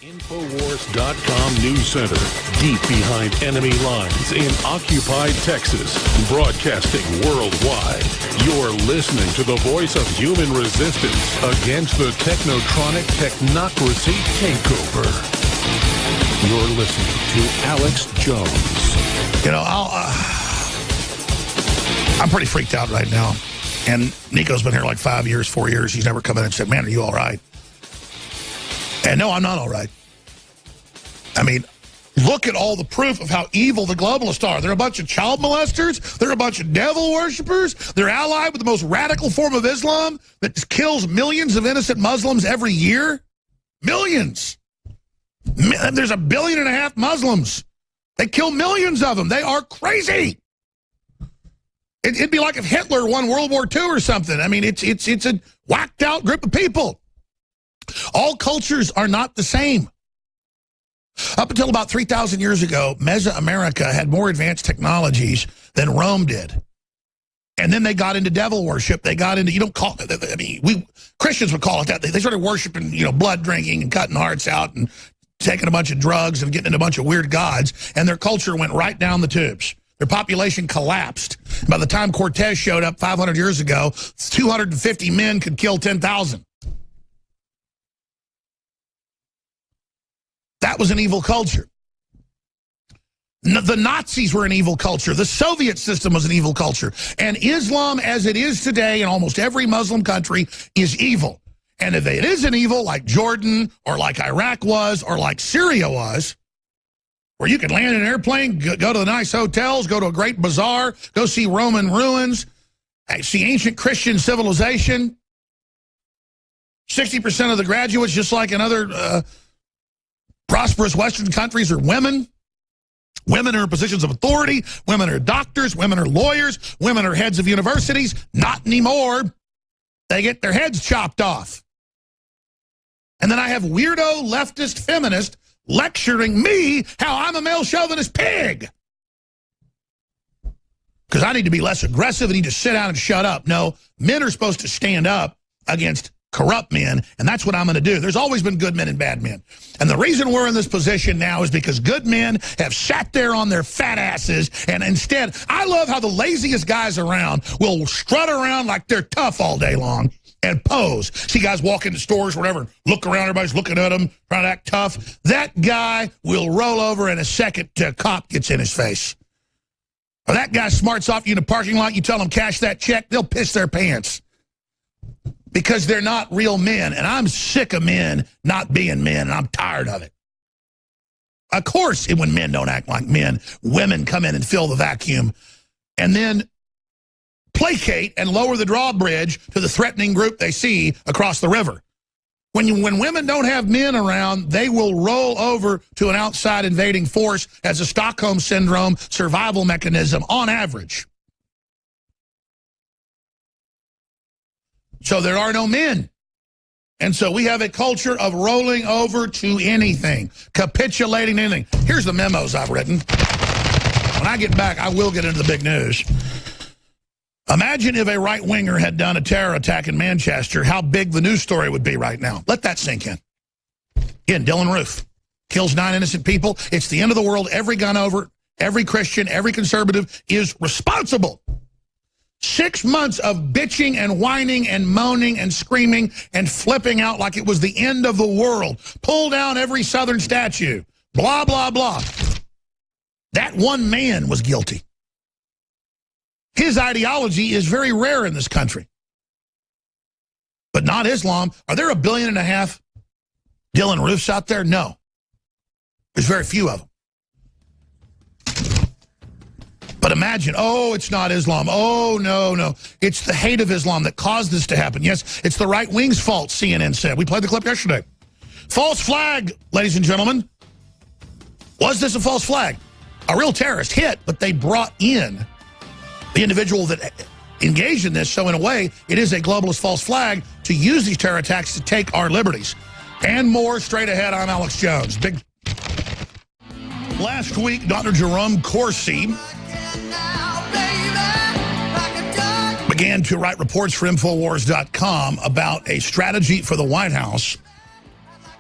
Infowars.com News Center, deep behind enemy lines in occupied Texas, broadcasting worldwide. You're listening to the voice of human resistance against the technotronic technocracy takeover. You're listening to Alex Jones. You know, I'm pretty freaked out right now. And Nico's been here like 5 years, 4 years. He's never come in and said, man, are you all right? And no, I'm not all right. I mean, look at all the proof of how evil the globalists are. They're a bunch of child molesters. They're a bunch of devil worshippers. They're allied with the most radical form of Islam that kills millions of innocent Muslims every year. Millions. There's 1.5 billion Muslims. They kill millions of them. They are crazy. It'd be like if Hitler won World War II or something. I mean, it's a whacked out group of people. All cultures are not the same. Up until about 3,000 years ago, Mesoamerica had more advanced technologies than Rome did. And then they got into devil worship. They got into, you don't call it, I mean, we Christians would call it that. They started worshiping, blood drinking and cutting hearts out and taking a bunch of drugs and getting into a bunch of weird gods. And their culture went right down the tubes. Their population collapsed. By the time Cortez showed up 500 years ago, 250 men could kill 10,000. That was an evil culture. The Nazis were an evil culture. The Soviet system was an evil culture. And Islam, as it is today in almost every Muslim country, is evil. And if it isn't evil, like Jordan, or like Iraq was, or like Syria was, where you could land in an airplane, go to the nice hotels, go to a great bazaar, go see Roman ruins, see ancient Christian civilization. 60% of the graduates, just like in other prosperous Western countries, are women. Women are in positions of authority. Women are doctors. Women are lawyers. Women are heads of universities. Not anymore. They get their heads chopped off. And then I have weirdo leftist feminists lecturing me how I'm a male chauvinist pig. Because I need to be less aggressive and need to sit down and shut up. No, men are supposed to stand up against corrupt men, and that's what I'm going to do. There's always been good men and bad men. And the reason we're in this position now is because good men have sat there on their fat asses, and instead, I love how the laziest guys around will strut around like they're tough all day long and pose. See guys walk into stores, whatever, look around, everybody's looking at them, trying to act tough. That guy will roll over in a second till a cop gets in his face. Or that guy smarts off you in the parking lot, you tell them cash that check, they'll piss their pants. Because they're not real men, and I'm sick of men not being men, and I'm tired of it. Of course, when men don't act like men, women come in and fill the vacuum, and then placate and lower the drawbridge to the threatening group they see across the river. When women don't have men around, they will roll over to an outside invading force as a Stockholm Syndrome survival mechanism on average. So there are no men. And so we have a culture of rolling over to anything, capitulating to anything. Here's the memos I've written. When I get back, I will get into the big news. Imagine if a right-winger had done a terror attack in Manchester, how big the news story would be right now. Let that sink in. Again, Dylan Roof kills 9 innocent people. It's the end of the world. Every gun over, every Christian, every conservative is responsible. 6 months of bitching and whining and moaning and screaming and flipping out like it was the end of the world. Pull down every Southern statue. Blah, blah, blah. That one man was guilty. His ideology is very rare in this country. But not Islam. Are there 1.5 billion Dylan Roofs out there? No. There's very few of them. But imagine, oh, it's not Islam. Oh, no. It's the hate of Islam that caused this to happen. Yes, it's the right wing's fault, CNN said. We played the clip yesterday. False flag, ladies and gentlemen. Was this a false flag? A real terrorist hit, but they brought in the individual that engaged in this. So in a way, it is a globalist false flag to use these terror attacks to take our liberties. And more straight ahead. I'm Alex Jones. Last week, Dr. Jerome Corsi began to write reports for Infowars.com about a strategy for the White House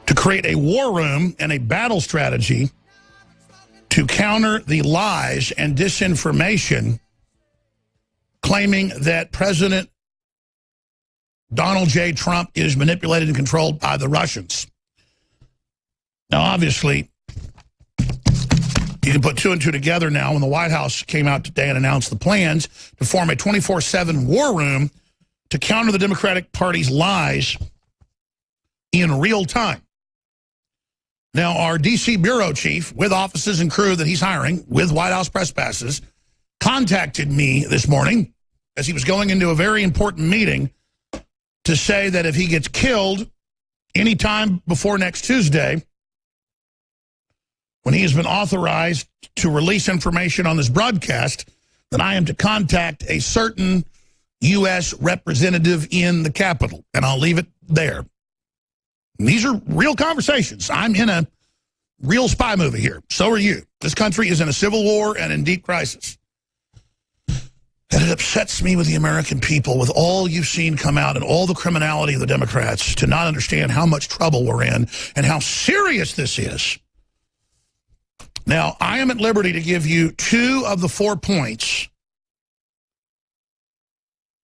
to create a war room and a battle strategy to counter the lies and disinformation claiming that President Donald J. Trump is manipulated and controlled by the Russians. Now, obviously, you can put two and two together now when the White House came out today and announced the plans to form a 24/7 war room to counter the Democratic Party's lies in real time. Now, our D.C. bureau chief, with offices and crew that he's hiring, with White House press passes, contacted me this morning as he was going into a very important meeting to say that if he gets killed anytime before next Tuesday, when he has been authorized to release information on this broadcast, then I am to contact a certain U.S. representative in the Capitol. And I'll leave it there. And these are real conversations. I'm in a real spy movie here. So are you. This country is in a civil war and in deep crisis. And it upsets me with the American people, with all you've seen come out and all the criminality of the Democrats, to not understand how much trouble we're in and how serious this is. Now, I am at liberty to give you 2 of the 4 points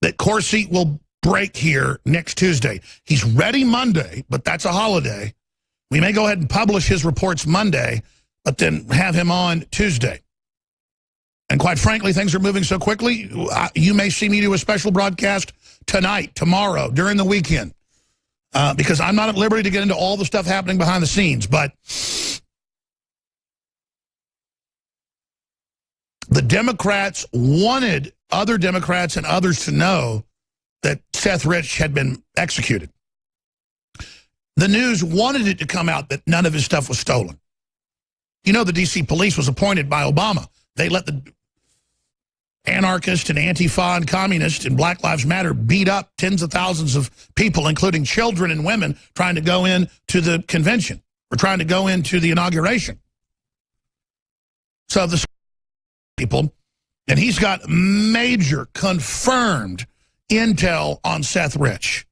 that Corsi will break here next Tuesday. He's ready Monday, but that's a holiday. We may go ahead and publish his reports Monday, but then have him on Tuesday. And quite frankly, things are moving so quickly, you may see me do a special broadcast tonight, tomorrow, during the weekend, because I'm not at liberty to get into all the stuff happening behind the scenes. But the Democrats wanted other Democrats and others to know that Seth Rich had been executed. The news wanted it to come out that none of his stuff was stolen. You know, the D.C. police was appointed by Obama. They let the anarchists and Antifa and communists and Black Lives Matter beat up tens of thousands of people, including children and women, trying to go into the convention or trying to go into the inauguration. So the people, and he's got major confirmed intel on Seth Rich.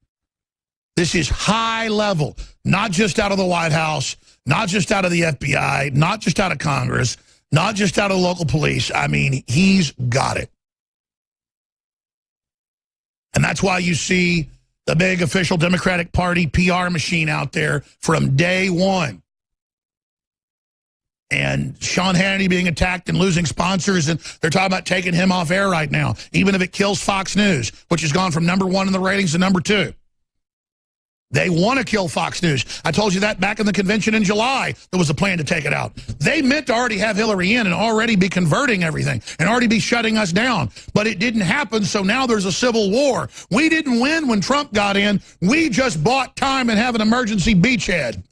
This is high level, not just out of the White House, not just out of the FBI, not just out of Congress, not just out of the local police. I mean, he's got it. And that's why you see the big official Democratic Party PR machine out there from day one. And Sean Hannity being attacked and losing sponsors, and they're talking about taking him off air right now, even if it kills Fox News, which has gone from #1 in the ratings to #2. They want to kill Fox News. I told you that back in the convention in July, there was a plan to take it out. They meant to already have Hillary in and already be converting everything and already be shutting us down. But it didn't happen, so now there's a civil war. We didn't win when Trump got in. We just bought time and have an emergency beachhead.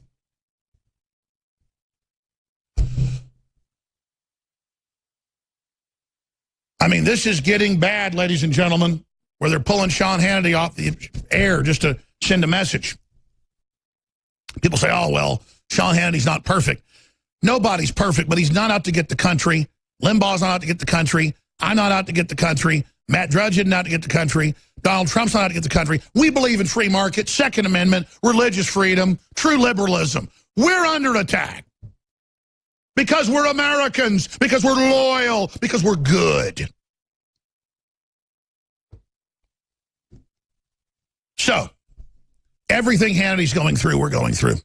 I mean, this is getting bad, ladies and gentlemen, where they're pulling Sean Hannity off the air just to send a message. People say, oh, well, Sean Hannity's not perfect. Nobody's perfect, but he's not out to get the country. Limbaugh's not out to get the country. I'm not out to get the country. Matt Drudge isn't out to get the country. Donald Trump's not out to get the country. We believe in free market, Second Amendment, religious freedom, true liberalism. We're under attack. Because we're Americans, because we're loyal, because we're good. So, everything Hannity's going through, we're going through.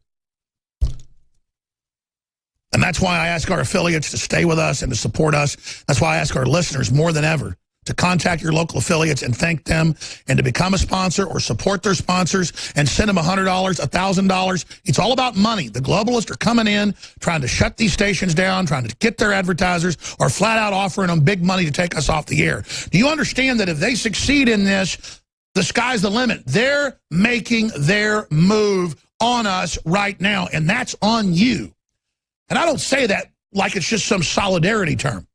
And that's why I ask our affiliates to stay with us and to support us. That's why I ask our listeners more than ever to contact your local affiliates and thank them, and to become a sponsor or support their sponsors and send them $100, $1,000. It's all about money. The globalists are coming in, trying to shut these stations down, trying to get their advertisers, or flat out offering them big money to take us off the air. Do you understand that if they succeed in this, the sky's the limit? They're making their move on us right now, and that's on you. And I don't say that like it's just some solidarity term.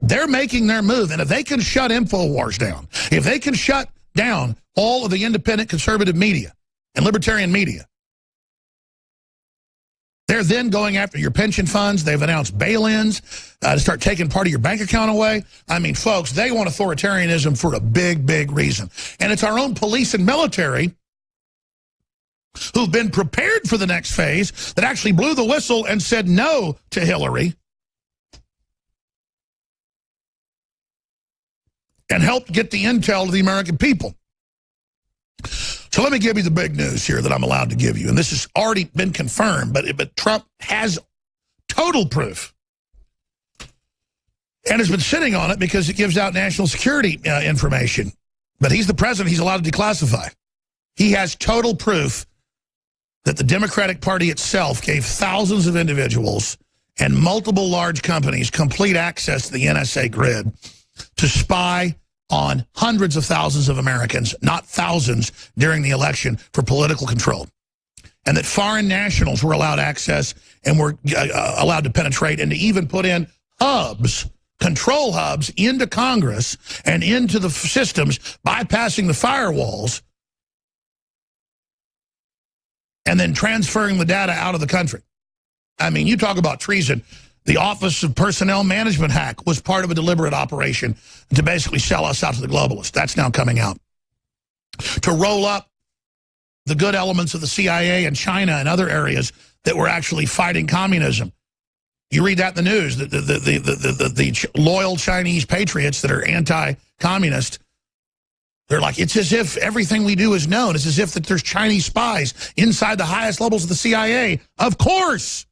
They're making their move, and if they can shut InfoWars down, if they can shut down all of the independent conservative media and libertarian media, they're then going after your pension funds. They've announced bail-ins to start taking part of your bank account away. I mean, folks, they want authoritarianism for a big, big reason. And it's our own police and military who've been prepared for the next phase, that actually blew the whistle and said no to Hillary and helped get the intel to the American people. So let me give you the big news here that I'm allowed to give you. And this has already been confirmed, but Trump has total proof and has been sitting on it because it gives out national security information. But he's the president. He's allowed to declassify. He has total proof that the Democratic Party itself gave thousands of individuals and multiple large companies complete access to the NSA grid to spy on hundreds of thousands of Americans, not thousands, during the election for political control. And that foreign nationals were allowed access and were allowed to penetrate and to even put in hubs, control hubs, into Congress and into the systems, bypassing the firewalls, and then transferring the data out of the country. I mean, you talk about treason. The Office of Personnel Management hack was part of a deliberate operation to basically sell us out to the globalists. That's now coming out. To roll up the good elements of the CIA and China and other areas that were actually fighting communism. You read that in the news, the loyal Chinese patriots that are anti-communist, they're like, it's as if everything we do is known. It's as if that there's Chinese spies inside the highest levels of the CIA. Of course.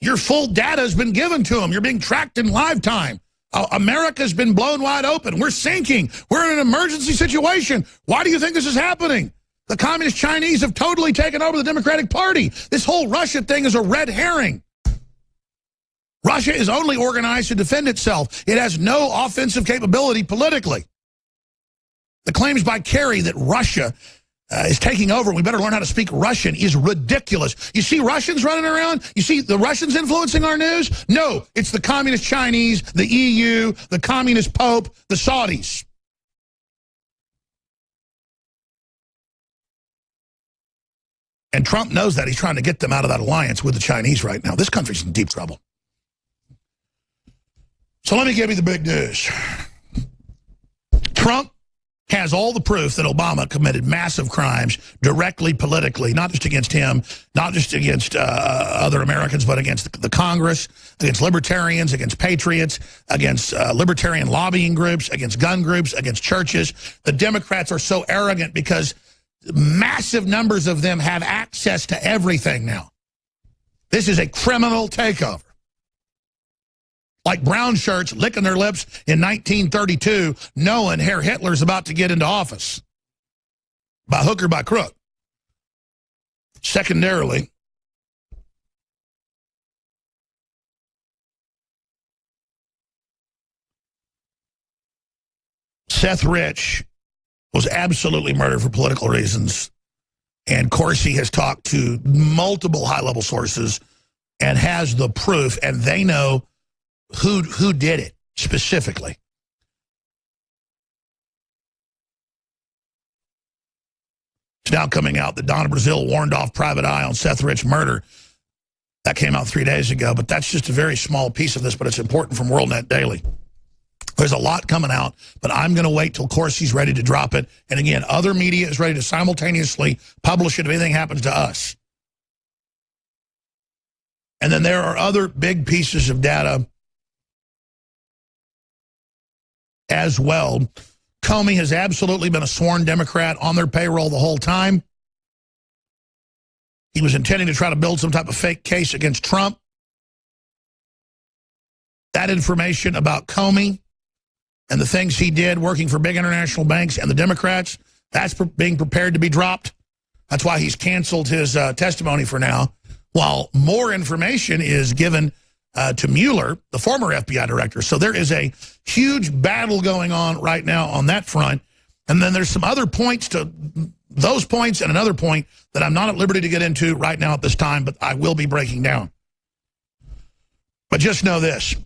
Your full data has been given to them. You're being tracked in live time. America's been blown wide open. We're sinking. We're in an emergency situation. Why do you think this is happening? The communist Chinese have totally taken over the Democratic Party. This whole Russia thing is a red herring. Russia is only organized to defend itself. It has no offensive capability politically. The claims by Kerry that Russia is taking over and we better learn how to speak Russian is ridiculous. You see Russians running around? You see the Russians influencing our news? No, it's the communist Chinese, the EU, the communist Pope, the Saudis. And Trump knows that. He's trying to get them out of that alliance with the Chinese right now. This country's in deep trouble. So let me give you the big news. Trump has all the proof that Obama committed massive crimes directly politically, not just against him, not just against other Americans, but against the Congress, against libertarians, against patriots, against libertarian lobbying groups, against gun groups, against churches. The Democrats are so arrogant because massive numbers of them have access to everything now. This is a criminal takeover. Like brown shirts licking their lips in 1932, knowing Herr Hitler's about to get into office. By hook or by crook. Secondarily, Seth Rich was absolutely murdered for political reasons. And Corsi has talked to multiple high-level sources and has the proof, and they know who did it specifically. It's now coming out that Donna Brazile warned off Private Eye on Seth Rich murder. That came out 3 days ago, but that's just a very small piece of this, but it's important from WorldNet Daily. There's a lot coming out, but I'm going to wait till Corsi's ready to drop it. And again, other media is ready to simultaneously publish it if anything happens to us. And then there are other big pieces of data as well. Comey has absolutely been a sworn Democrat on their payroll the whole time. He was intending to try to build some type of fake case against Trump. That information about Comey and the things he did working for big international banks and the Democrats, that's being prepared to be dropped. That's why he's canceled his testimony for now, while more information is given to Mueller, the former FBI director. So there is a huge battle going on right now on that front. And then there's some other points to those points and another point that I'm not at liberty to get into right now at this time, but I will be breaking down. But just know this.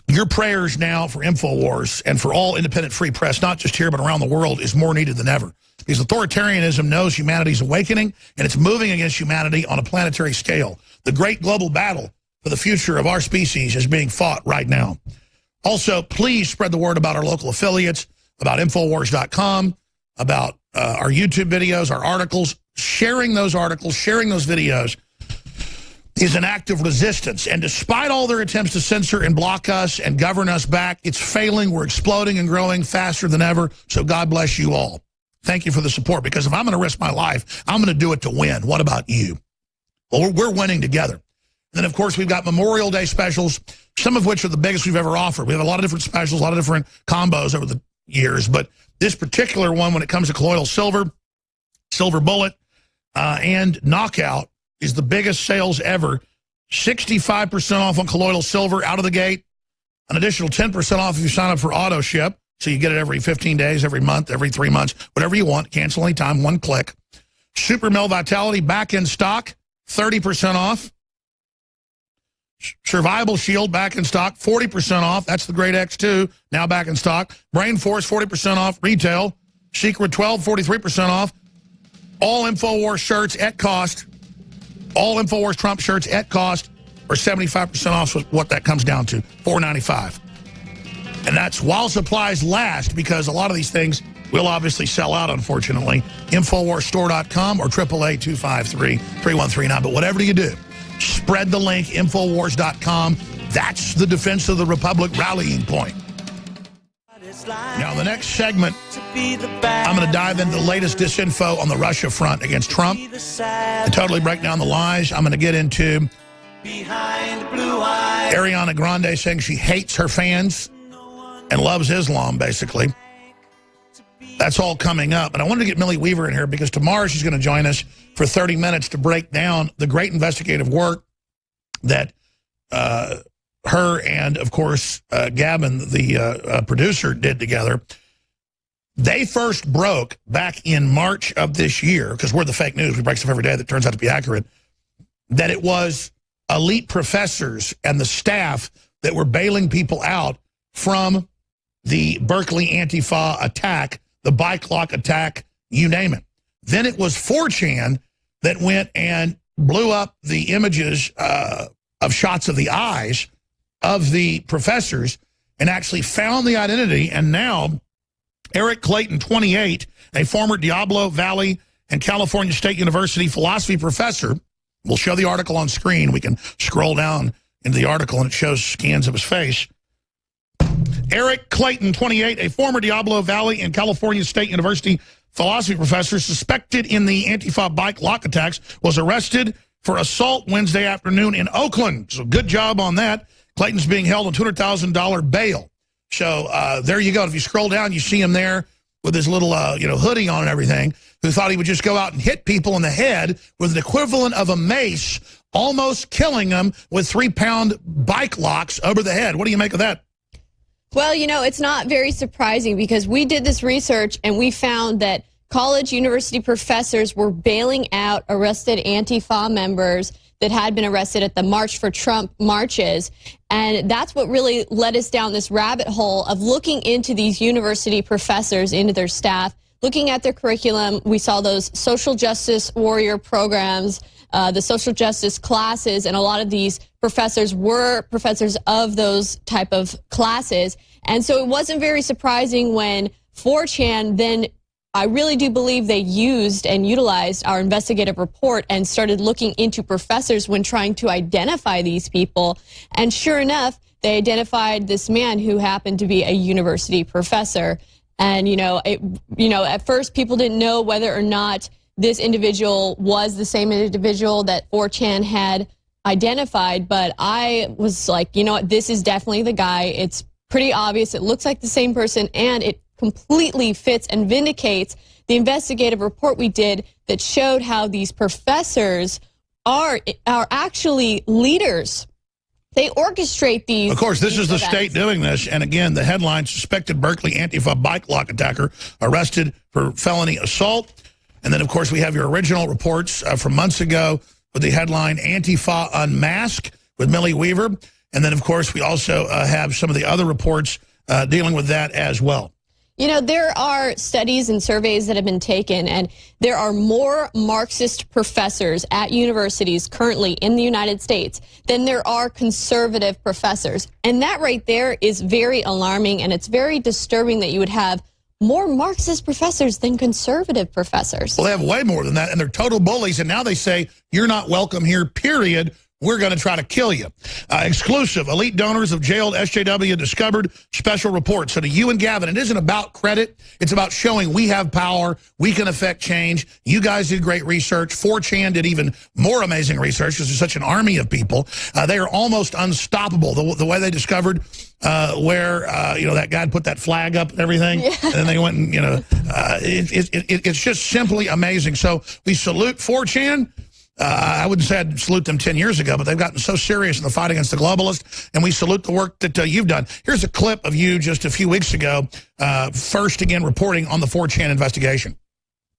Your prayers now for InfoWars and for all independent free press, not just here but around the world, is more needed than ever. Because authoritarianism knows humanity's awakening, and it's moving against humanity on a planetary scale. The great global battle for the future of our species is being fought right now. Also, please spread the word about our local affiliates, about Infowars.com, about our YouTube videos, our articles, sharing those articles, sharing those videos is an act of resistance. And despite all their attempts to censor and block us and govern us back, it's failing. We're exploding and growing faster than ever. So God bless you all. Thank you for the support, because if I'm going to risk my life, I'm going to do it to win. What about you? Well, we're winning together. And then, of course, we've got Memorial Day specials, some of which are the biggest we've ever offered. We have a lot of different specials, a lot of different combos over the years. But this particular one, when it comes to colloidal silver, silver bullet, and knockout, is the biggest sales ever. 65% off on colloidal silver out of the gate. An additional 10% off if you sign up for auto ship. So you get it every 15 days, every month, every 3 months, whatever you want. Cancel anytime, one click. Super Male Vitality back in stock, 30% off. Survival Shield back in stock, 40% off. That's the Great X2, now back in stock. Brain Force, 40% off retail. Secret 12, 43% off. All InfoWars shirts at cost. All InfoWars Trump shirts at cost are 75% off, what that comes down to, $4.95. And that's while supplies last, because a lot of these things will obviously sell out, unfortunately. InfoWarsStore.com or 888-253-3139. But whatever you do, spread the link, Infowars.com. That's the Defense of the Republic rallying point. Now, in the next segment, I'm going to dive into the latest disinfo on the Russia front against Trump and totally break down the lies. I'm going to get into Ariana Grande saying she hates her fans and loves Islam, basically. That's all coming up. And I wanted to get Millie Weaver in here because tomorrow she's going to join us for 30 minutes to break down the great investigative work that her and, of course, Gavin, the producer, did together. They first broke back in March of this year, because we're the fake news. We break stuff every day that turns out to be accurate, that it was elite professors and the staff that were bailing people out from the Berkeley Antifa attack, the bike lock attack, you name it. Then it was 4chan that went and blew up the images of shots of the eyes of the professors and actually found the identity. And now Eric Clayton, 28, a former Diablo Valley and California State University philosophy professor, we'll show the article on screen. We can scroll down into the article and it shows scans of his face. Eric Clayton, 28, a former Diablo Valley and California State University philosophy professor suspected in the Antifa bike lock attacks, was arrested for assault Wednesday afternoon in Oakland. So good job on that. Clayton's being held on $200,000 bail. So there you go. If you scroll down, you see him there with his little hoodie on and everything, who thought he would just go out and hit people in the head with an equivalent of a mace, almost killing them with 3-pound bike locks over the head. What do you make of that? Well, it's not very surprising, because we did this research and we found that college university professors were bailing out arrested Antifa members that had been arrested at the March for Trump marches. And that's what really led us down this rabbit hole of looking into these university professors, into their staff, looking at their curriculum. We saw those social justice warrior programs, the social justice classes, and a lot of these professors were professors of those type of classes. And so it wasn't very surprising when 4chan then, I really do believe they used and utilized our investigative report and started looking into professors when trying to identify these people. And sure enough, they identified this man who happened to be a university professor. And, at first people didn't know whether or not this individual was the same individual that 4chan had identified. But I was like, this is definitely the guy. It's pretty obvious. It looks like the same person, and it completely fits and vindicates the investigative report we did that showed how these professors are actually leaders. They orchestrate these. Of course, this is the events. state doing this. And again, the headline, suspected Berkeley Antifa bike lock attacker arrested for felony assault. And then, of course, we have your original reports from months ago with the headline, Antifa Unmasked, with Millie Weaver. And then, of course, we also have some of the other reports dealing with that as well. There are studies and surveys that have been taken, and there are more Marxist professors at universities currently in the United States than there are conservative professors. And that right there is very alarming, and it's very disturbing that you would have more Marxist professors than conservative professors. Well, they have way more than that, and they're total bullies, and now they say, you're not welcome here, period. We're going to try to kill you. Exclusive. Elite donors of jailed SJW discovered special report. So to you and Gavin, it isn't about credit. It's about showing we have power. We can affect change. You guys did great research. 4chan did even more amazing research because there's such an army of people. They are almost unstoppable. The way they discovered where, that guy put that flag up and everything. Yeah. And then they went and, it's just simply amazing. So we salute 4chan. I wouldn't say I'd salute them 10 years ago, but they've gotten so serious in the fight against the globalists, and we salute the work that you've done. Here's a clip of you just a few weeks ago, first again reporting on the 4chan investigation.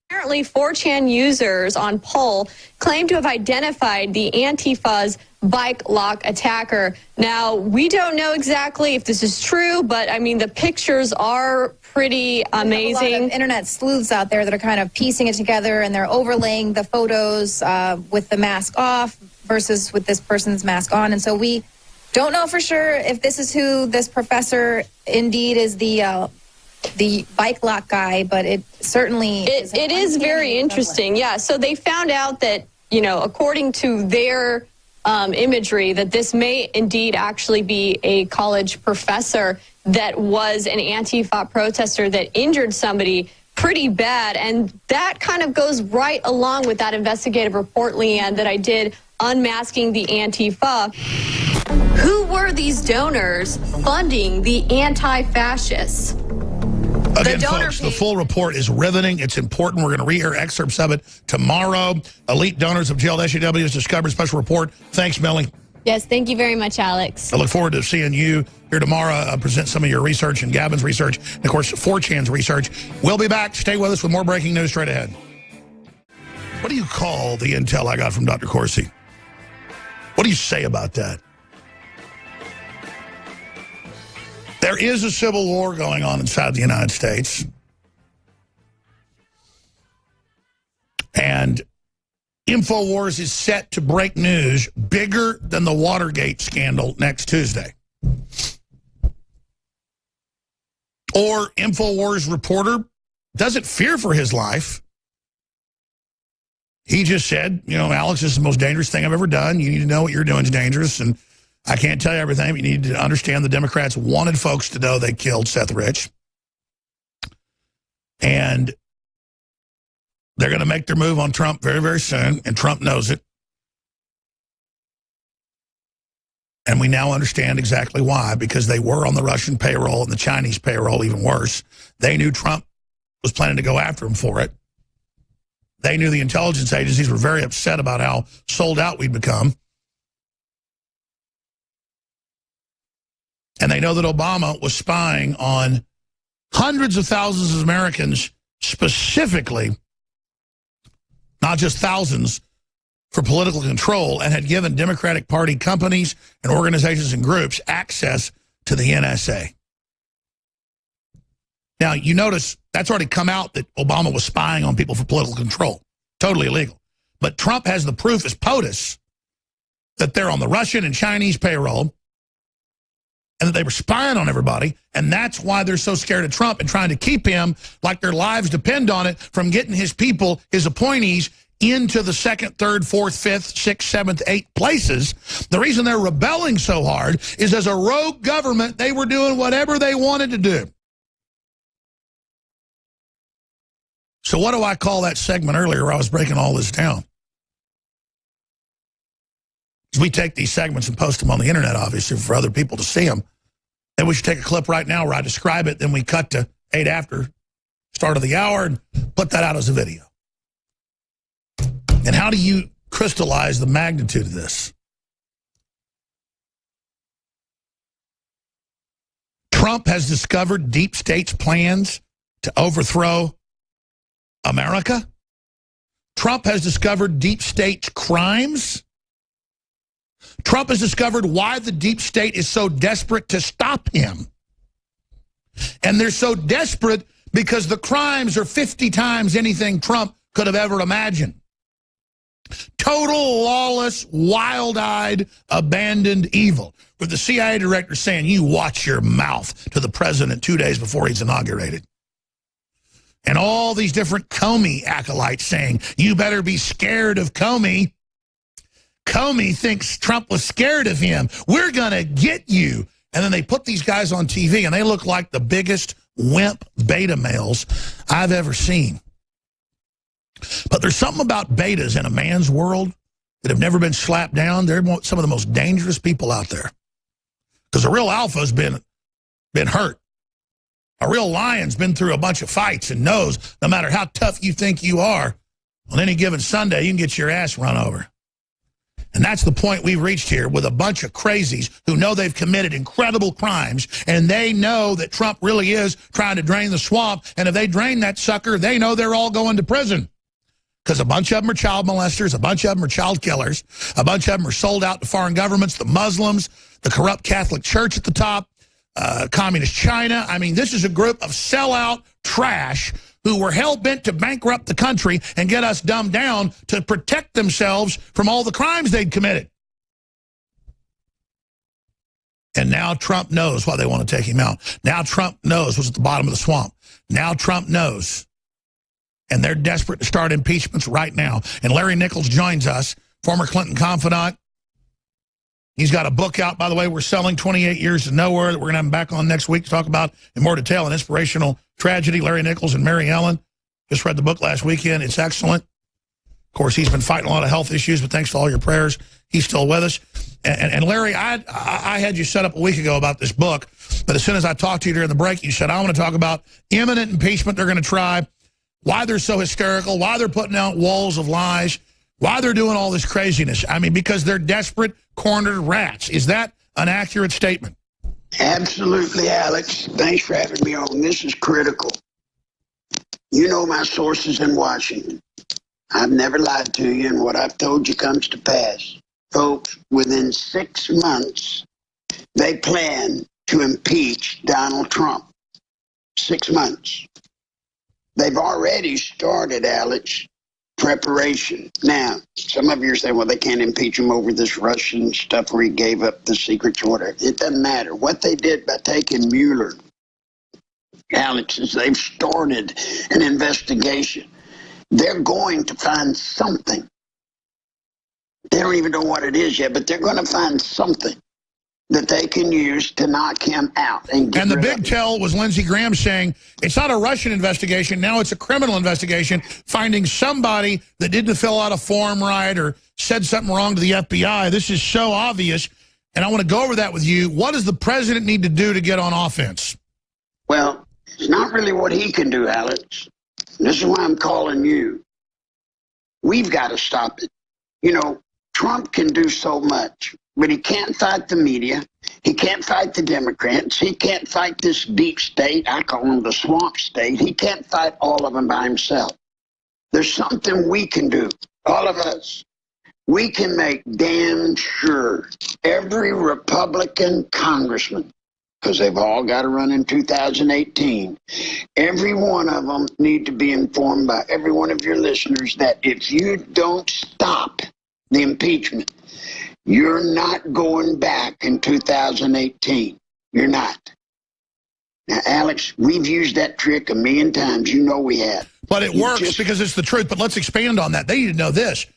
Apparently, 4chan users on poll claim to have identified the Antifa's bike lock attacker. Now, we don't know exactly if this is true, but I mean, the pictures are pretty amazing. There's a lot of internet sleuths out there that are kind of piecing it together, and they're overlaying the photos with the mask off versus with this person's mask on. And so we don't know for sure if this is who this professor indeed is, the bike lock guy, but it certainly it is very interesting. Yeah, so they found out that, according to their imagery, that this may indeed actually be a college professor that was an Antifa protester that injured somebody pretty bad. And that kind of goes right along with that investigative report, Leanne, that I did unmasking the Antifa. Who were these donors funding the anti-fascists? Again, folks, the full report is riveting. It's important. We're going to re-air excerpts of it tomorrow. Elite donors of jailed SJWs discovered special report. Thanks, Melanie. Yes, thank you very much, Alex. I look forward to seeing you here tomorrow, present some of your research and Gavin's research, and, of course, 4chan's research. We'll be back. Stay with us with more breaking news straight ahead. What do you call the intel I got from Dr. Corsi? What do you say about that? There is a civil war going on inside the United States. And InfoWars is set to break news bigger than the Watergate scandal next Tuesday. Or InfoWars reporter doesn't fear for his life. He just said, Alex, this is the most dangerous thing I've ever done. You need to know what you're doing is dangerous. And I can't tell you everything, but you need to understand the Democrats wanted folks to know they killed Seth Rich. And they're going to make their move on Trump very, very soon, and Trump knows it. And we now understand exactly why, because they were on the Russian payroll and the Chinese payroll, even worse. They knew Trump was planning to go after him for it. They knew the intelligence agencies were very upset about how sold out we'd become. And they know that Obama was spying on hundreds of thousands of Americans, specifically, not just thousands, for political control, and had given Democratic Party companies and organizations and groups access to the NSA. Now, you notice that's already come out that Obama was spying on people for political control. Totally illegal. But Trump has the proof as POTUS that they're on the Russian and Chinese payroll, and that they were spying on everybody, and that's why they're so scared of Trump and trying to keep him, like their lives depend on it, from getting his people, his appointees, into the 2nd, 3rd, 4th, 5th, 6th, 7th, 8th places. The reason they're rebelling so hard is as a rogue government, they were doing whatever they wanted to do. So what do I call that segment earlier where I was breaking all this down? We take these segments and post them on the internet, obviously, for other people to see them. Then we should take a clip right now where I describe it, then we cut to 8 after, start of the hour, and put that out as a video. And how do you crystallize the magnitude of this? Trump has discovered deep state's plans to overthrow America. Trump has discovered deep state's crimes. Trump has discovered why the deep state is so desperate to stop him. And they're so desperate because the crimes are 50 times anything Trump could have ever imagined. Total, lawless, wild-eyed, abandoned evil. With the CIA director saying, you watch your mouth, to the president 2 days before he's inaugurated. and all these different Comey acolytes saying, you better be scared of Comey. Comey thinks Trump was scared of him. We're going to get you. And then they put these guys on TV, and they look like the biggest wimp beta males I've ever seen. But there's something about betas in a man's world that have never been slapped down. They're some of the most dangerous people out there. Because a real alpha's been hurt. A real lion's been through a bunch of fights and knows no matter how tough you think you are, on any given Sunday, you can get your ass run over. And that's the point we've reached here with a bunch of crazies who know they've committed incredible crimes, and they know that Trump really is trying to drain the swamp, and if they drain that sucker, they know they're all going to prison. Because a bunch of them are child molesters, a bunch of them are child killers, a bunch of them are sold out to foreign governments, the Muslims, the corrupt Catholic Church at the top, Communist China. I mean, this is a group of sellout trash who were hell-bent to bankrupt the country and get us dumbed down to protect themselves from all the crimes they'd committed. And now Trump knows why they want to take him out. Now Trump knows what's at the bottom of the swamp. Now Trump knows. And they're desperate to start impeachments right now. And Larry Nichols joins us, former Clinton confidant. He's got a book out, by the way, we're selling, 28 Years to Nowhere, that we're going to have him back on next week to talk about in more detail, an inspirational tragedy. Larry Nichols and Mary Ellen. Just read the book last weekend. It's excellent. Of course, he's been fighting a lot of health issues, but thanks to all your prayers, he's still with us. And Larry, I had you set up a week ago about this book, but as soon as I talked to you during the break, you said, I want to talk about imminent impeachment they're going to try, why they're so hysterical, why they're putting out walls of lies, why they're doing all this craziness. I mean, because they're desperate, cornered rats. Is that an accurate statement? Absolutely, Alex. Thanks for having me on. This is critical. You know my sources in Washington. I've never lied to you, and what I've told you comes to pass. Folks, within 6 months, they plan to impeach Donald Trump. 6 months. They've already started, Alex, preparation. Now, some of you are saying, well, they can't impeach him over this Russian stuff where he gave up the secrets or whatever. It doesn't matter. What they did by taking Mueller, Alex, is they've started an investigation. They're going to find something. They don't even know what it is yet, but they're going to find something that they can use to knock him out. And the big tell was Lindsey Graham saying it's not a Russian investigation. Now it's a criminal investigation, finding somebody that didn't fill out a form right or said something wrong to the FBI. This is so obvious, and I want to go over that with you. What does the president need to do to get on offense? Well, it's not really what he can do, Alex. This is why I'm calling you. We've got to stop it. You know, Trump can do so much, but he can't fight the media. He can't fight the Democrats. He can't fight this deep state. I call him the swamp state. He can't fight all of them by himself. There's something we can do, all of us. We can make damn sure every Republican congressman, because they've all got to run in 2018, every one of them need to be informed by every one of your listeners that if you don't stop the impeachment, you're not going back in 2018. You're not. Now, Alex, we've used that trick a million times. You know we have. But it works because it's the truth. But let's expand on that. They need to know this.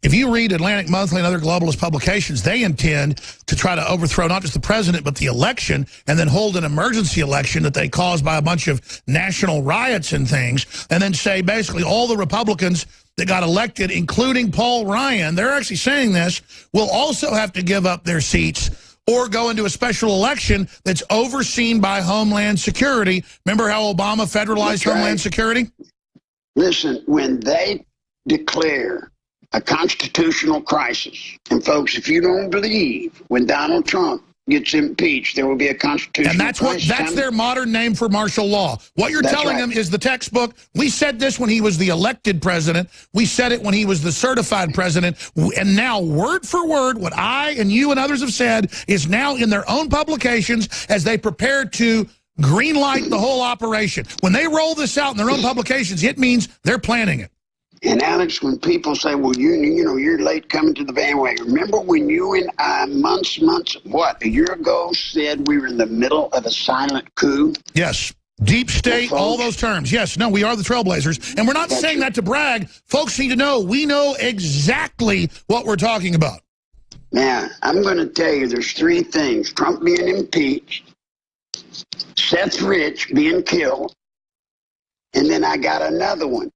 If you read Atlantic Monthly and other globalist publications, they intend to try to overthrow not just the president, but the election, and then hold an emergency election that they caused by a bunch of national riots and things, and then say basically all the Republicans that got elected, including Paul Ryan, they're actually saying this, will also have to give up their seats or go into a special election that's overseen by Homeland Security. Remember how Obama federalized Homeland Security? Listen, when they declare a constitutional crisis, and folks, if you don't believe when Donald Trump gets impeached, there will be a constitutional crisis. And that's their modern name for martial law. What you're telling them is the textbook. We said this when he was the elected president. We said it when he was the certified president. And now, word for word, what I and you and others have said is now in their own publications as they prepare to greenlight the whole operation. When they roll this out in their own publications, it means they're planning it. And Alex, when people say, well, you know, you're late coming to the bandwagon. Remember when you and I, a year ago, said we were in the middle of a silent coup? Yes. Deep state, all those terms. Yes, no, we are the trailblazers. And we're not saying that to brag. Folks need to know we know exactly what we're talking about. Now, I'm going to tell you there's three things. Trump being impeached, Seth Rich being killed, and then I got another one,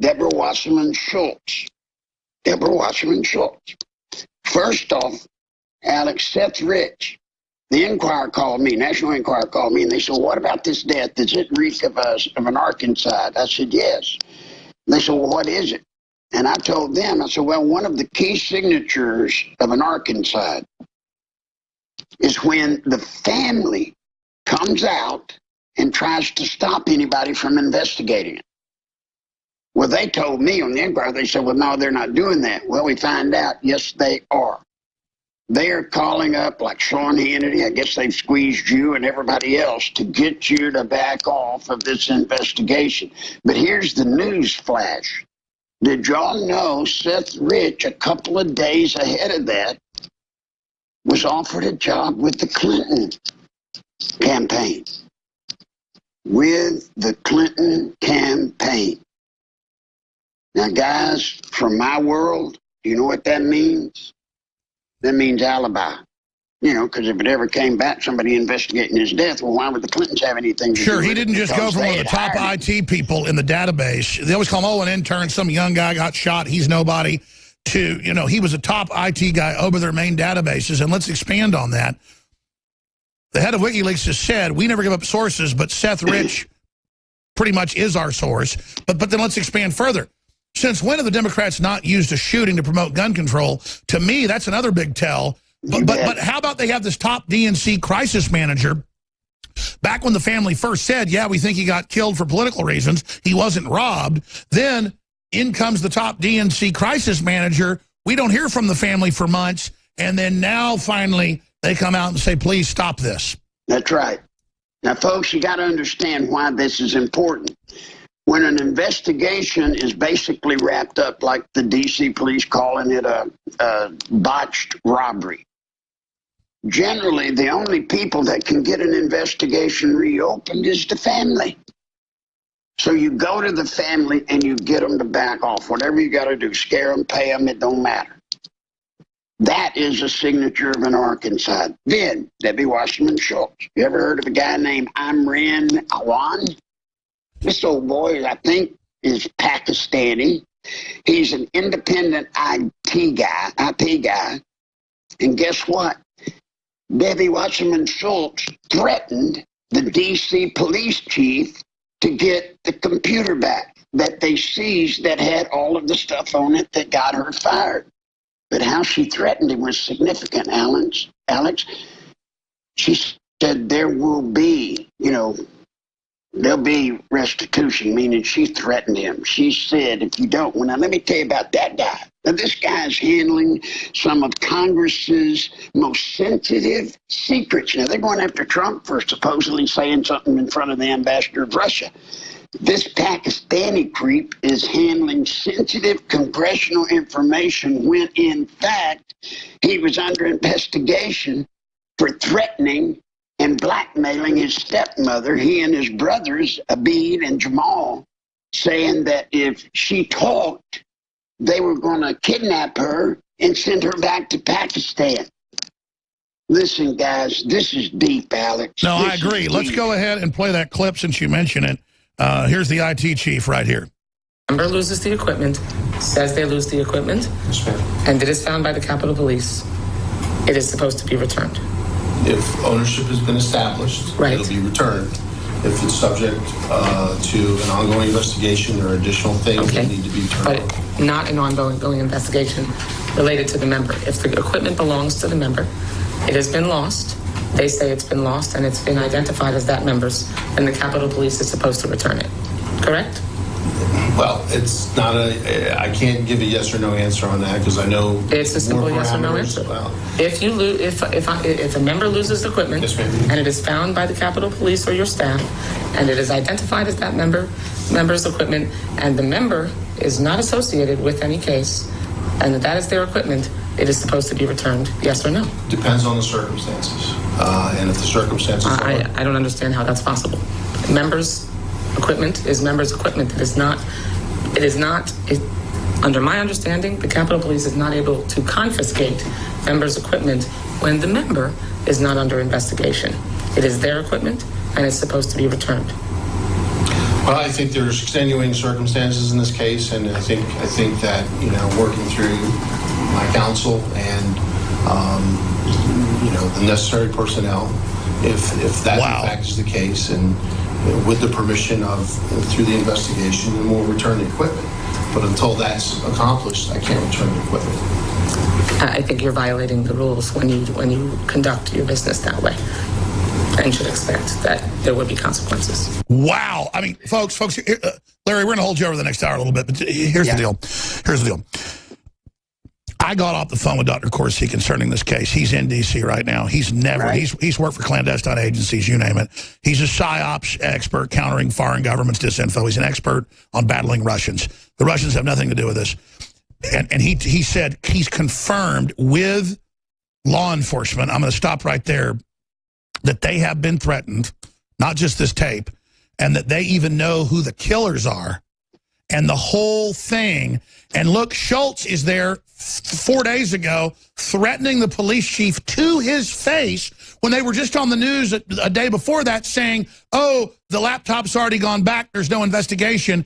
Deborah Wasserman Schultz. Deborah Wasserman Schultz. First off, Alex, Seth Rich, the Enquirer called me, National Enquirer called me, and they said, well, what about this death? Does it reek of an arkancide? I said, yes. They said, well, what is it? And I told them, I said, well, one of the key signatures of an arkancide is when the family comes out and tries to stop anybody from investigating it. Well, they told me on the Enquirer, they said, well, no, they're not doing that. Well, we find out, yes, they are. They are calling up, like Sean Hannity, I guess they've squeezed you and everybody else to get you to back off of this investigation. But here's the news flash. Did y'all know Seth Rich, a couple of days ahead of that, was offered a job with the Clinton campaign? With the Clinton campaign. Now, guys, from my world, do you know what that means? That means alibi. You know, because if it ever came back, somebody investigating his death, well, why would the Clintons have anything to do with it? Sure, he didn't just go from one of the top IT people in the database. They always call him, oh, an intern, some young guy got shot, he's nobody, to, you know, he was a top IT guy over their main databases. And let's expand on that. The head of WikiLeaks has said, we never give up sources, but Seth Rich pretty much is our source. But then let's expand further. Since when have the Democrats not used a shooting to promote gun control? To me, that's another big tell. But how about they have this top DNC crisis manager? Back when the family first said, yeah, we think he got killed for political reasons, he wasn't robbed. Then in comes the top DNC crisis manager. We don't hear from the family for months. And then now finally they come out and say, please stop this. That's right. Now, folks, you got to understand why this is important. When an investigation is basically wrapped up, like the D.C. police calling it a botched robbery, generally the only people that can get an investigation reopened is the family. So you go to the family and you get them to back off. Whatever you got to do, scare them, pay them, it don't matter. That is a signature of an arkancide. Then, Debbie Wasserman Schultz. You ever heard of a guy named Imran Awan? This old boy, I think, is Pakistani. He's an independent IT guy. And guess what? Debbie Wasserman Schultz threatened the D.C. police chief to get the computer back that they seized that had all of the stuff on it that got her fired. But how she threatened him was significant, Alex. She said there will be, there'll be restitution, meaning she threatened him. She said, if you don't, well, now let me tell you about that guy. Now, this guy is handling some of Congress's most sensitive secrets. Now, they're going after Trump for supposedly saying something in front of the ambassador of Russia. This Pakistani creep is handling sensitive congressional information when, in fact, he was under investigation for threatening and blackmailing his stepmother, he and his brothers, Abid and Jamal, saying that if she talked, they were going to kidnap her and send her back to Pakistan. Listen, guys, this is deep, Alex. No, I agree. Let's go ahead and play that clip since you mentioned it. Here's the IT chief right here. Member loses the equipment, says they lose the equipment, and it is found by the Capitol Police. It is supposed to be returned. If ownership has been established, right, it'll be returned. If it's subject to an ongoing investigation, there are additional things that need to be turned over. But not an ongoing investigation related to the member. If the equipment belongs to the member, it has been lost. They say it's been lost and it's been identified as that member's, and the Capitol Police is supposed to return it. Correct? Well, it's not I can't give a yes or no answer on that because I know it's a simple yes or no answer. Well, if you lose, if a member loses equipment, yes, and it is found by the Capitol Police or your staff, and it is identified as that member's equipment, and the member is not associated with any case, and that is their equipment, it is supposed to be returned. Yes or no? Depends on the circumstances, and if the circumstances. I don't understand how that's possible. members' equipment is members' equipment. Under my understanding, the Capitol Police is not able to confiscate members' equipment when the member is not under investigation. It is their equipment, and it's supposed to be returned. Well, I think there's extenuating circumstances in this case, and I think that, working through my counsel and the necessary personnel, if that in fact is the case, and with the permission of through the investigation, then we'll return the equipment. But until that's accomplished, I can't return the equipment. I think you're violating the rules when you conduct your business that way, and should expect that there would be consequences. Wow. I mean, folks, Larry, we're going to hold you over the next hour a little bit, but here's the deal. Here's the deal. I got off the phone with Dr. Corsi concerning this case. He's in D.C. right now. He's never, he's worked for clandestine agencies, you name it. He's a PSYOPs expert countering foreign governments' disinfo. He's an expert on battling Russians. The Russians have nothing to do with this. And he said he's confirmed with law enforcement, I'm going to stop right there, that they have been threatened, not just this tape, and that they even know who the killers are and the whole thing. And look, Schultz is there 4 days ago threatening the police chief to his face when they were just on the news a day before that saying, oh, the laptop's already gone back, there's no investigation.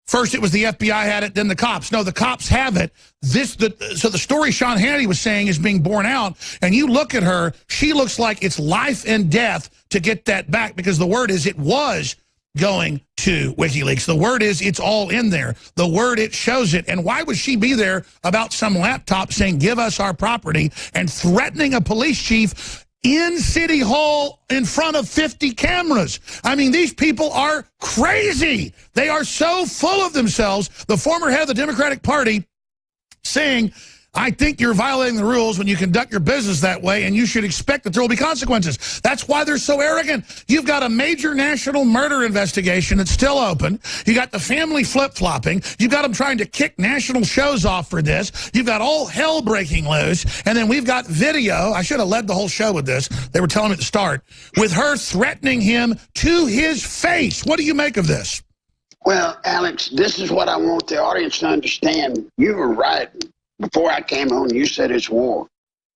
First it was the FBI had it, then the cops. No, the cops have it. So the story Sean Hannity was saying is being borne out, and you look at her, she looks like it's life and death to get that back, because the word is it was going to WikiLeaks. The word is it's all in there. The word, it shows it. And why would she be there about some laptop saying, give us our property, and threatening a police chief in City Hall in front of 50 cameras? I mean, these people are crazy. They are so full of themselves. The former head of the Democratic Party saying, I think you're violating the rules when you conduct your business that way, and you should expect that there will be consequences. That's why they're so arrogant. You've got a major national murder investigation that's still open. You got the family flip-flopping. You've got them trying to kick national shows off for this. You've got all hell breaking loose. And then we've got video. I should have led the whole show with this. They were telling me at the start. With her threatening him to his face. What do you make of this? Well, Alex, this is what I want the audience to understand. You were right. Before I came on, you said it's war.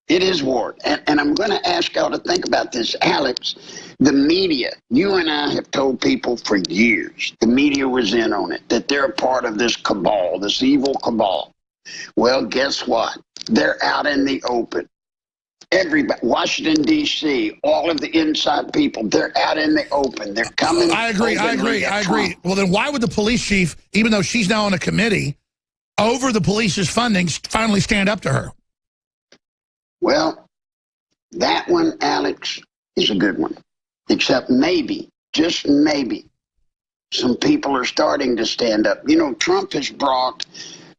It is war. And I'm going to ask y'all to think about this. Alex, the media, you and I have told people for years, the media was in on it, that they're a part of this cabal, this evil cabal. Well, guess what? They're out in the open. Everybody, Washington, D.C., all of the inside people, they're out in the open. They're coming. I agree. Well, then why would the police chief, even though she's now on a committee over the police's funding, finally stand up to her? Well, that one, Alex, is a good one. Except maybe, just maybe, some people are starting to stand up. You know, Trump has brought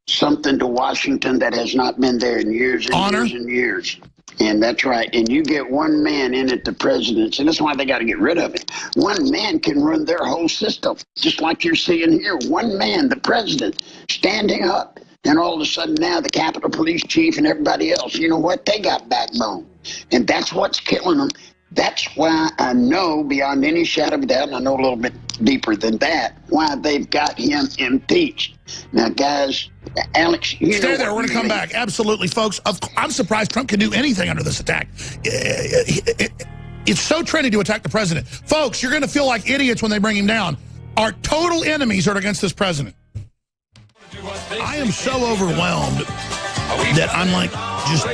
something to Washington that has not been there in years and honor. Years and years. And that's right. And you get one man in at the presidency, and that's why they got to get rid of it. One man can run their whole system, just like you're seeing here. One man, the president, standing up. And all of a sudden now the Capitol Police chief and everybody else, you know what? They got backbone. And that's what's killing them. That's why I know beyond any shadow of a doubt, and I know a little bit deeper than that, why they've got him impeached. Now, guys, Alex, you stay there. We're going to come back. Absolutely, folks. I'm surprised Trump can do anything under this attack. It's so trendy to attack the president. Folks, you're going to feel like idiots when they bring him down. Our total enemies are against this president. I am so overwhelmed that I'm like just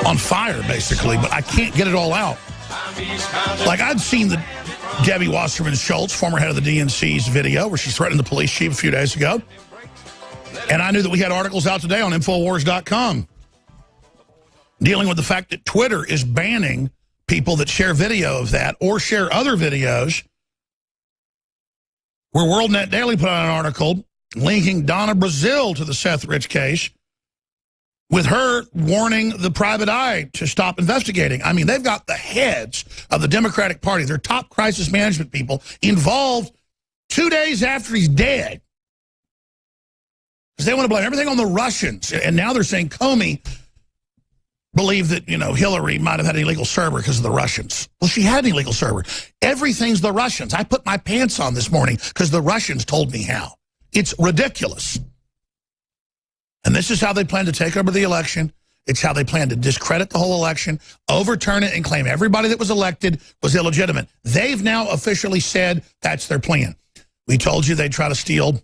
on fire, basically, but I can't get it all out. Like, I'd seen the Debbie Wasserman Schultz, former head of the DNC's video where she threatened the police chief a few days ago. And I knew that we had articles out today on Infowars.com dealing with the fact that Twitter is banning people that share video of that or share other videos. Where WorldNet Daily put out an article linking Donna Brazile to the Seth Rich case, with her warning the private eye to stop investigating. I mean, they've got the heads of the Democratic Party, their top crisis management people, involved 2 days after he's dead. Because they want to blame everything on the Russians. And now they're saying Comey believe that, Hillary might have had an illegal server because of the Russians. Well, she had an illegal server. Everything's the Russians. I put my pants on this morning because the Russians told me how. It's ridiculous. And this is how they plan to take over the election. It's how they plan to discredit the whole election, overturn it, and claim everybody that was elected was illegitimate. They've now officially said that's their plan. We told you they'd try to steal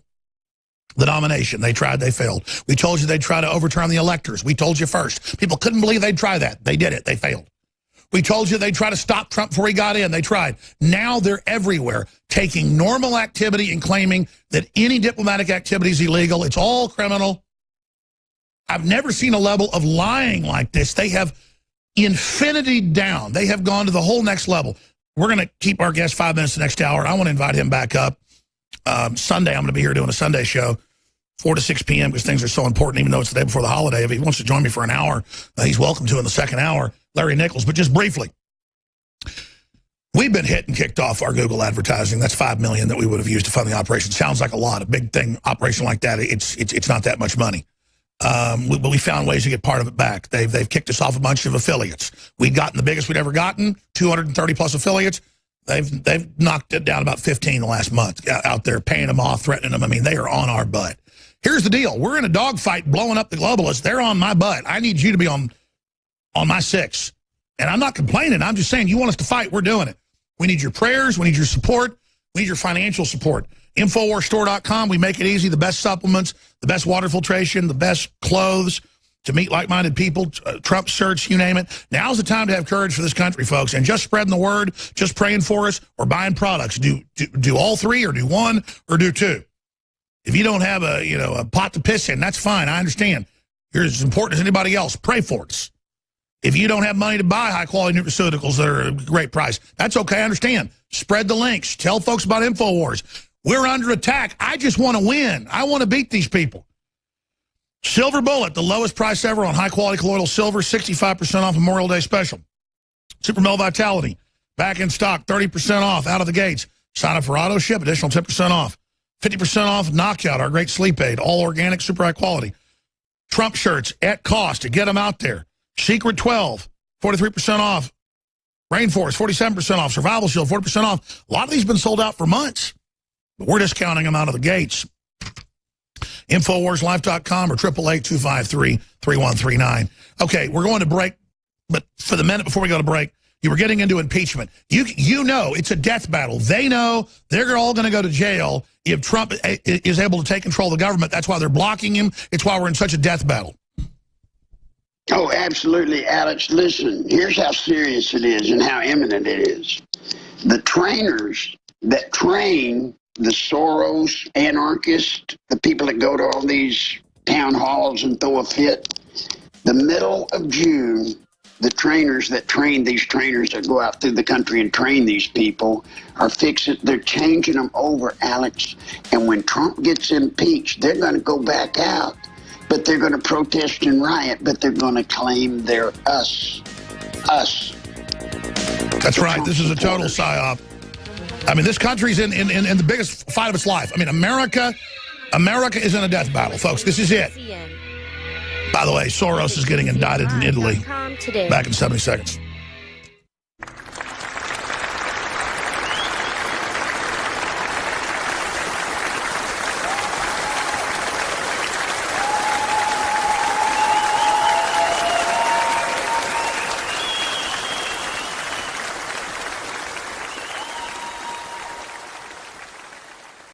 the nomination. They tried, they failed. We told you they'd try to overturn the electors. We told you first. People couldn't believe they'd try that. They did it. They failed. We told you they'd try to stop Trump before he got in. They tried. Now they're everywhere, taking normal activity and claiming that any diplomatic activity is illegal. It's all criminal. I've never seen a level of lying like this. They have infinity down. They have gone to the whole next level. We're going to keep our guest 5 minutes the next hour. I want to invite him back up. Sunday, I'm going to be here doing a Sunday show, 4 to 6 p.m. because things are so important, even though it's the day before the holiday. If he wants to join me for an hour, he's welcome to in the second hour. Larry Nichols. But just briefly, we've been hit and kicked off our Google advertising. That's $5 million that we would have used to fund the operation. Sounds like a lot. A big thing, operation like that, it's not that much money. But we found ways to get part of it back. They've kicked us off a bunch of affiliates. We'd gotten the biggest we'd ever gotten, 230 plus affiliates. They've knocked it down about 15 the last month out there, paying them off, threatening them. I mean, they are on our butt. Here's the deal. We're in a dogfight blowing up the globalists. They're on my butt. I need you to be on my six. And I'm not complaining. I'm just saying, you want us to fight, we're doing it. We need your prayers. We need your support. We need your financial support. InfoWarsStore.com. We make it easy. The best supplements, the best water filtration, the best clothes to meet like-minded people, Trump shirts, you name it. Now's the time to have courage for this country, folks, and just spreading the word, just praying for us, or buying products. Do all three, or do one, or do two. If you don't have a pot to piss in, that's fine. I understand. You're as important as anybody else. Pray for us. If you don't have money to buy high-quality nutraceuticals that are a great price, that's okay. I understand. Spread the links. Tell folks about InfoWars. We're under attack. I just want to win. I want to beat these people. Silver Bullet, the lowest price ever on high-quality colloidal silver, 65% off Memorial Day special. Super Mel Vitality, back in stock, 30% off out of the gates. Sign up for auto ship, additional 10% off. 50% off Knockout, our great sleep aid, all organic, super high quality. Trump shirts at cost to get them out there. Secret 12, 43% off. Rainforest, 47% off. Survival Shield, 40% off. A lot of these have been sold out for months. But we're discounting them out of the gates. InfoWarsLife.com or 888-253-3139. Okay, we're going to break, but for the minute before we go to break, you were getting into impeachment. You know it's a death battle. They know they're all going to go to jail if Trump is able to take control of the government. That's why they're blocking him. It's why we're in such a death battle. Oh, absolutely, Alex. Listen, here's how serious it is and how imminent it is. The trainers that train the Soros anarchists, the people that go to all these town halls and throw a fit, the middle of June, the trainers that train these trainers that go out through the country and train these people are they're changing them over, Alex. And when Trump gets impeached, they're going to go back out, but they're going to protest and riot, but they're going to claim they're us. That's right. This is a total psyop. I mean, this country's in the biggest fight of its life. I mean, America is in a death battle, folks. This is it. By the way, Soros is getting indicted in Italy back in 70 seconds.